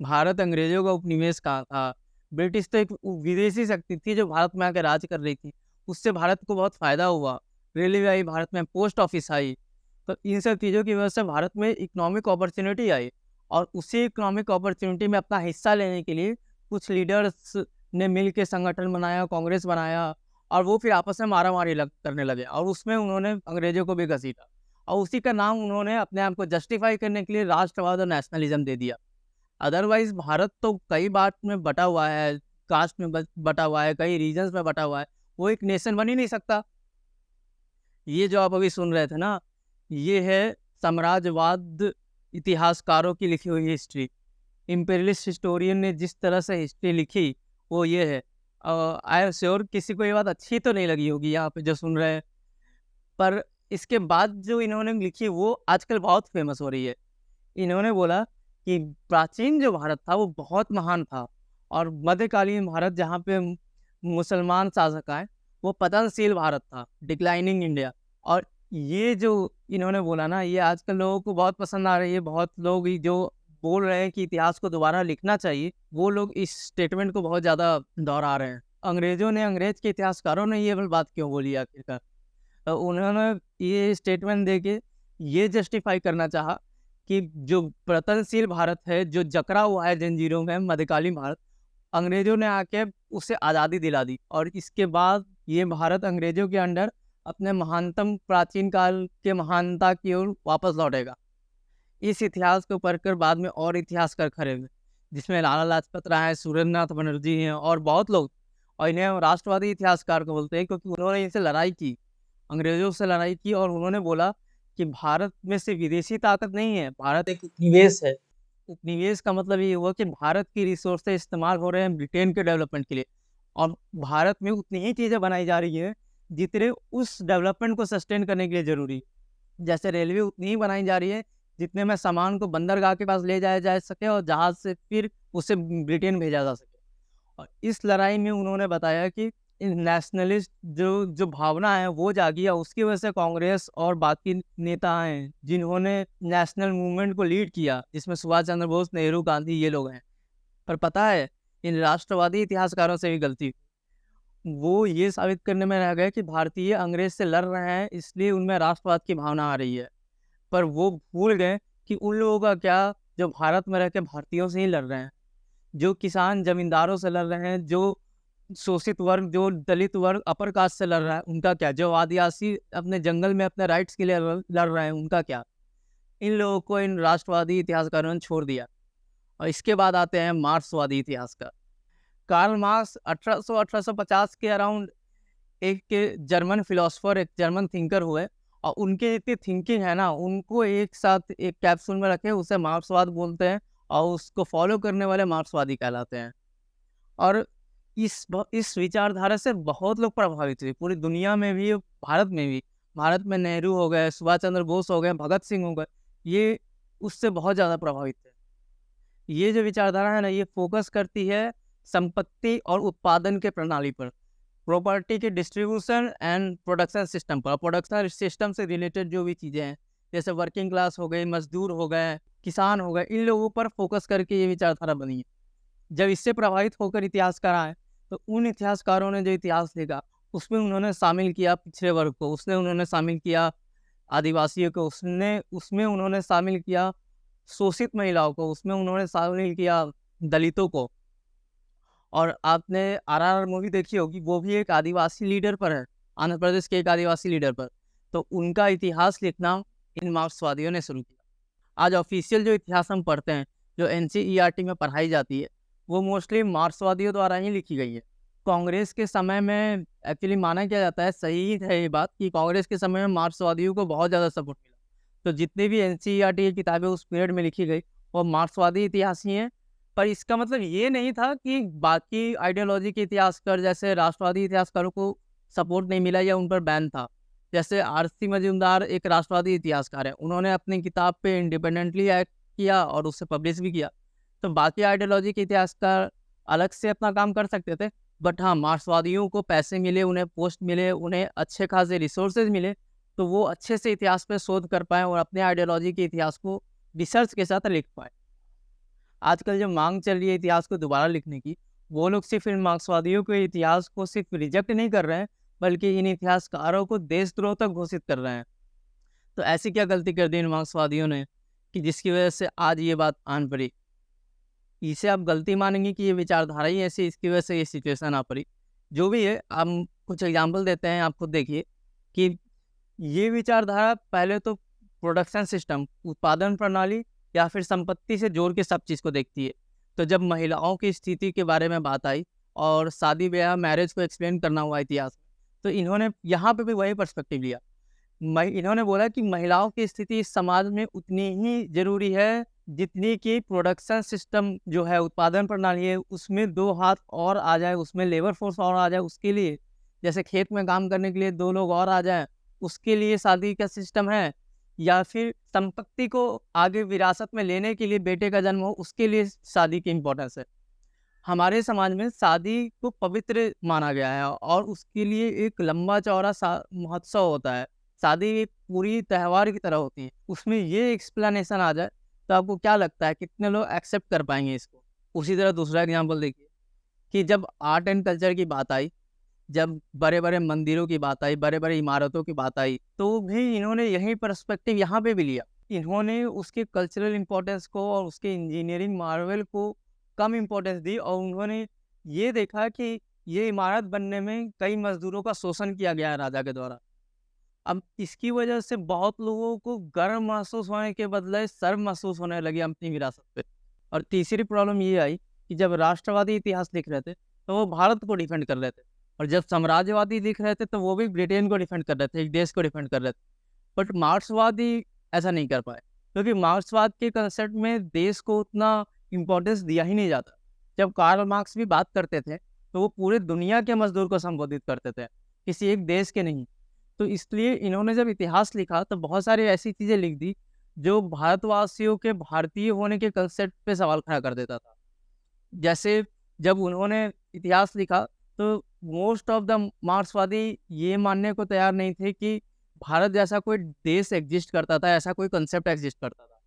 भारत अंग्रेजों का उपनिवेश कहाँ था? ब्रिटिश तो एक विदेशी शक्ति थी जो भारत में आके राज कर रही थी। उससे भारत को बहुत फ़ायदा हुआ। रेलवे आई भारत में, पोस्ट ऑफ़िस आई। तो इन सब चीज़ों की वजह से भारत में इकोनॉमिक अपॉर्च्युनिटी आई और उसी इकोनॉमिक अपॉर्च्युनिटी में अपना हिस्सा लेने के लिए कुछ लीडर्स ने मिल के संगठन बनाया, कांग्रेस बनाया और वो फिर आपस में मारा-मारी करने लगे और उसमें उन्होंने अंग्रेज़ों को भी घसीटा और उसी का नाम उन्होंने अपने आप को जस्टिफ़ाई करने के लिए राष्ट्रवाद और नेशनलिज़्म दे दिया। अदरवाइज़ भारत तो कई बाँट में बँटा हुआ है, कास्ट में बँटा हुआ है, कई रीजन्स में बँटा हुआ है, वो एक नेशन बन ही नहीं सकता। ये जो आप अभी सुन रहे थे ना, ये है साम्राज्यवाद इतिहासकारों की लिखी हुई हिस्ट्री। इम्पीरियलिस्ट हिस्टोरियन ने जिस तरह से हिस्ट्री लिखी, वो ये है। आई एम श्योर किसी को ये बात अच्छी तो नहीं लगी होगी यहाँ पे जो सुन रहे हैं, पर इसके बाद जो इन्होंने लिखी वो आजकल बहुत फ़ेमस हो रही है। इन्होंने बोला कि प्राचीन जो भारत था वो बहुत महान था और मध्यकालीन भारत जहाँ पे मुसलमान शासक आए, वो पतनशील भारत था, डिक्लाइनिंग इंडिया। और ये जो इन्होंने बोला ना, ये आजकल लोगों को बहुत पसंद आ रही है। बहुत लोग ये जो बोल रहे हैं कि इतिहास को दोबारा लिखना चाहिए, वो लोग इस स्टेटमेंट को बहुत ज़्यादा दोहरा रहे हैं। अंग्रेज़ों ने, अंग्रेज़ के इतिहासकारों ने ये वाली बात क्यों बोली आखिरकार? उन्होंने ये स्टेटमेंट देके ये जस्टिफ़ाई करना चाहा कि जो पतनशील भारत है, जो जकड़ा हुआ है जंजीरों में मध्यकालीन भारत, अंग्रेज़ों ने आके उसे आज़ादी दिला दी और इसके बाद ये भारत अंग्रेज़ों के अंडर अपने महानतम प्राचीन काल के महानता की ओर वापस लौटेगा। इस इतिहास को पढ़कर बाद में और इतिहासकार खड़े हुए, जिसमें लाला लाजपत राय हैं, सुरेंद्रनाथ बनर्जी हैं और बहुत लोग। और इन्हें हम राष्ट्रवादी इतिहासकार को बोलते हैं क्योंककि उन्होंने इनसे लड़ाई की, अंग्रेज़ों से लड़ाई की और उन्होंने बोला कि भारत में सिर्फ़ विदेशी ताकत नहीं है, भारत एक उपनिवेश है। उपनिवेश का मतलब ये हुआ कि भारत की रिसोर्सेज़ इस्तेमाल हो रहे हैं ब्रिटेन के डेवलपमेंट के लिए और भारत में उतनी ही चीज़ें बनाई जा रही हैं, जितने उस डेवलपमेंट को सस्टेन करने के लिए ज़रूरी। जैसे रेलवे उतनी ही बनाई जा रही है, जितने में सामान को बंदरगाह के पास ले जाया जा सके और जहाज़ से फिर उसे ब्रिटेन भेजा जा सके। और इस लड़ाई में उन्होंने बताया कि इन नेशनलिस्ट जो जो भावना है वो जागी और उसकी वजह से कांग्रेस और बाकी नेता हैं जिन्होंने नेशनल मूवमेंट को लीड किया, जिसमें सुभाष चंद्र बोस, नेहरू, गांधी ये लोग हैं। पर पता है, इन राष्ट्रवादी इतिहासकारों से भी गलती। वो ये साबित करने में रह गए कि भारतीय अंग्रेज से लड़ रहे हैं इसलिए उनमें राष्ट्रवाद की भावना आ रही है। पर वो भूल गए कि उन लोगों का क्या, जो भारत में रह के भारतीयों से ही लड़ रहे हैं। जो किसान ज़मींदारों से लड़ रहे हैं, जो शोषित वर्ग, जो दलित वर्ग, अपर कास्ट से लड़ रहा है, उनका क्या? जो आदिवासी अपने जंगल में अपने राइट्स के लिए लड़ रहे हैं, उनका क्या? इन लोगों को इन राष्ट्रवादी इतिहासकारों ने छोड़ दिया। और इसके बाद आते हैं मार्क्सवादी इतिहासकार। कार्ल मार्क्स 1850 के अराउंड एक जर्मन फिलोसोफर, एक जर्मन थिंकर हुए और उनकी जितनी थिंकिंग है ना, उनको एक साथ एक कैप्सूल में रखे उसे मार्क्सवाद बोलते हैं और उसको फॉलो करने वाले मार्क्सवादी कहलाते हैं। और इस विचारधारा से बहुत लोग प्रभावित हुए, पूरी दुनिया में भी, भारत में भी। भारत में नेहरू हो गए, सुभाष चंद्र बोस हो गए, भगत सिंह हो गए, ये उससे बहुत ज़्यादा प्रभावित थे। ये जो विचारधारा है ना, ये फोकस करती है संपत्ति और उत्पादन के प्रणाली पर, प्रॉपर्टी के डिस्ट्रीब्यूशन एंड प्रोडक्शन सिस्टम पर। प्रोडक्शन सिस्टम से रिलेटेड जो भी चीज़ें हैं, जैसे वर्किंग क्लास हो गई, मजदूर हो गए, किसान हो गए, इन लोगों पर फोकस करके ये विचारधारा बनी है। जब इससे प्रभावित होकर इतिहासकार आए, तो उन इतिहासकारों ने जो इतिहास लिखा, उसमें उन्होंने शामिल किया पिछड़े वर्ग को, उसमें उन्होंने शामिल किया आदिवासियों को, उसमें उन्होंने शामिल किया शोषित महिलाओं को, उसमें उन्होंने शामिल किया दलितों को। और आपने आरआरआर मूवी देखी होगी, वो भी एक आदिवासी लीडर पर है, आंध्र प्रदेश के एक आदिवासी लीडर पर। तो उनका इतिहास लिखना इन मार्क्सवादियों ने शुरू किया। आज ऑफिशियल जो इतिहास हम पढ़ते हैं, जो एनसीईआरटी में पढ़ाई जाती है, वो मोस्टली मार्क्सवादियों द्वारा ही लिखी गई है। कांग्रेस के समय में एक्चुअली माना क्या जाता है, सही है ये बात, कि कांग्रेस के समय में मार्क्सवादियों को बहुत ज़्यादा सपोर्ट मिला। तो जितनी भी एनसीईआरटी की किताबें उस पीरियड में लिखी गई, वो मार्क्सवादी इतिहास ही हैं। पर इसका मतलब ये नहीं था कि बाकी आइडियोलॉजी के इतिहासकार जैसे राष्ट्रवादी इतिहासकारों को सपोर्ट नहीं मिला या उन पर बैन था। जैसे आरसी मजूमदार एक राष्ट्रवादी इतिहासकार हैं, उन्होंने अपनी किताब पे इंडिपेंडेंटली एक्ट किया और उसे पब्लिश भी किया। तो बाकी आइडियोलॉजी के इतिहासकार अलग से अपना काम कर सकते थे, बट हाँ, मार्क्सवादियों को पैसे मिले, उन्हें पोस्ट मिले, उन्हें अच्छे खासे रिसोर्सेज मिले, तो वो अच्छे से इतिहास पे शोध कर पाएँ और अपने आइडियोलॉजी के इतिहास को रिसर्च के साथ लिख पाएँ। आजकल जो मांग चल रही है इतिहास को दोबारा लिखने की, वो लोग सिर्फ इन मार्क्सवादियों के इतिहास को सिर्फ रिजेक्ट नहीं कर रहे हैं, बल्कि इन इतिहासकारों को देशद्रोह तक घोषित कर रहे हैं। तो ऐसी क्या गलती कर दी इन मार्क्सवादियों ने कि जिसकी वजह से आज ये बात आन पड़ी? इसे आप गलती मानेंगे कि ये विचारधारा ही ऐसी, इसकी वजह से ये सिचुएशन आ पड़ी। जो भी है, हम कुछ एग्जाम्पल देते हैं, आप खुद देखिए कि ये विचारधारा पहले तो प्रोडक्शन सिस्टम, उत्पादन प्रणाली या फिर संपत्ति से जोड़ के सब चीज़ को देखती है। तो जब महिलाओं की स्थिति के बारे में बात आई और शादी ब्याह, मैरिज को एक्सप्लेन करना हुआ इतिहास में, तो इन्होंने यहाँ पे भी वही पर्सपेक्टिव लिया। इन्होंने बोला कि महिलाओं की स्थिति इस समाज में उतनी ही ज़रूरी है, जितनी कि प्रोडक्शन सिस्टम जो है, उत्पादन प्रणाली है, उसमें 2 हाथ और आ जाए, उसमें लेबर फोर्स और आ जाए उसके लिए। जैसे खेत में काम करने के लिए 2 लोग और आ जाएँ, उसके लिए शादी का सिस्टम है, या फिर संपत्ति को आगे विरासत में लेने के लिए बेटे का जन्म हो, उसके लिए शादी की इम्पोर्टेंस है। हमारे समाज में शादी को पवित्र माना गया है और उसके लिए एक लंबा चौड़ा महोत्सव होता है। शादी एक पूरी त्योहार की तरह होती है। उसमें ये एक्सप्लेनेशन आ जाए तो आपको क्या लगता है कितने लोग एक्सेप्ट कर पाएंगे इसको? उसी तरह दूसरा एग्जाम्पल देखिए कि जब आर्ट एंड कल्चर की बात आई, जब बड़े-बड़े मंदिरों की बात आई, बड़े-बड़े इमारतों की बात आई, तो भी इन्होंने यही पर्सपेक्टिव यहाँ पे भी लिया। इन्होंने उसके कल्चरल इम्पोर्टेंस को और उसके इंजीनियरिंग मार्वल को कम इम्पोर्टेंस दी और उन्होंने ये देखा कि ये इमारत बनने में कई मज़दूरों का शोषण किया गया है राजा के द्वारा। अब इसकी वजह से बहुत लोगों को गर्व महसूस होने के बदले शर्म महसूस होने लगी अपनी विरासत पे। और तीसरी प्रॉब्लम ये आई कि जब राष्ट्रवादी इतिहास लिख रहे थे, तो वो भारत को डिफेंड कर रहे थे, और जब साम्राज्यवादी लिख रहे थे, तो वो भी ब्रिटेन को डिफेंड कर रहे थे, एक देश को डिफेंड कर रहे थे। बट मार्क्सवादी ऐसा नहीं कर पाए, क्योंकि मार्क्सवाद के कंसेप्ट में देश को उतना इम्पोर्टेंस दिया ही नहीं जाता। जब कार्ल मार्क्स भी बात करते थे, तो वो पूरे दुनिया के मजदूर को संबोधित करते थे, किसी एक देश के नहीं। तो इसलिए इन्होंने जब इतिहास लिखा, तो बहुत सारी ऐसी चीज़ें लिख दी जो भारतवासियों के भारतीय होने के कंसेप्ट पे सवाल खड़ा कर देता था। जैसे जब उन्होंने इतिहास लिखा, तो मोस्ट ऑफ द मार्क्सवादी ये मानने को तैयार नहीं थे कि भारत जैसा कोई देश एग्जिस्ट करता था, ऐसा कोई कंसेप्ट एग्जिस्ट करता था।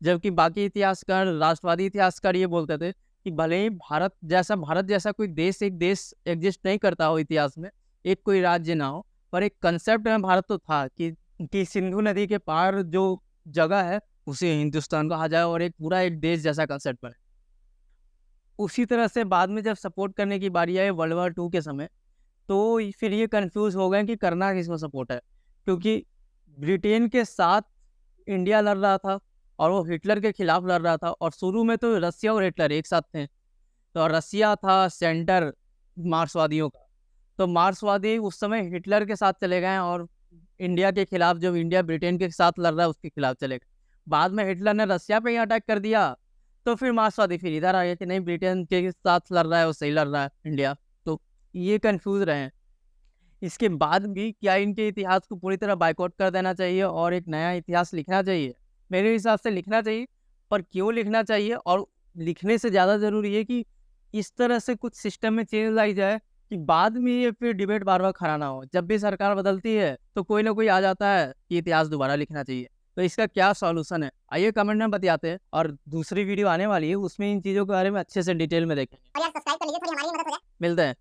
जबकि बाकी इतिहासकार, राष्ट्रवादी इतिहासकार ये बोलते थे कि भले ही भारत जैसा कोई देश, एक देश एग्जिस्ट नहीं करता हो इतिहास में, एक कोई राज्य ना हो, पर एक कंसेप्ट में भारत तो था कि सिंधु नदी के पार जो जगह है, उसे हिंदुस्तान कहा जाए और एक पूरा एक देश जैसा कंसेप्ट बने। उसी तरह से बाद में जब सपोर्ट करने की बारी आई वर्ल्ड वॉर 2 के समय, तो फिर ये कन्फ्यूज़ हो गए कि करना किसको सपोर्ट है। क्योंकि ब्रिटेन के साथ इंडिया लड़ रहा था और वो हिटलर के खिलाफ लड़ रहा था, और शुरू में तो रसिया और हिटलर एक साथ थे। तो रसिया था सेंटर मार्क्सवादियों का, तो मार्क्सवादी उस समय हिटलर के साथ चले गए और इंडिया के खिलाफ, जब इंडिया ब्रिटेन के साथ लड़ रहा है उसके खिलाफ चले गए। बाद में हिटलर ने रसिया पे ही अटैक कर दिया, तो फिर मार्क्सवादी फिर इधर आ गए कि नहीं, ब्रिटेन के साथ लड़ रहा है वो सही लड़ रहा है इंडिया। तो ये कन्फ्यूज़ रहे हैं। इसके बाद भी क्या इनके इतिहास को पूरी तरह बायकॉट कर देना चाहिए और एक नया इतिहास लिखना चाहिए? मेरे हिसाब से लिखना चाहिए, पर क्यों लिखना चाहिए, और लिखने से ज़्यादा ज़रूरी है कि इस तरह से कुछ सिस्टम में चेंज लाई जाए कि बाद में ये फिर डिबेट बार-बार खड़ा ना हो। जब भी सरकार बदलती है, तो कोई ना कोई आ जाता है कि इतिहास दोबारा लिखना चाहिए। तो इसका क्या सॉल्यूशन है? आइए कमेंट में बताते हैं, और दूसरी वीडियो आने वाली है, उसमें इन चीज़ों के बारे में अच्छे से डिटेल में देखेंगे। और यार सब्सक्राइब कर लीजिए, थोड़ी हमारी भी मदद हो जाए। मिलते हैं।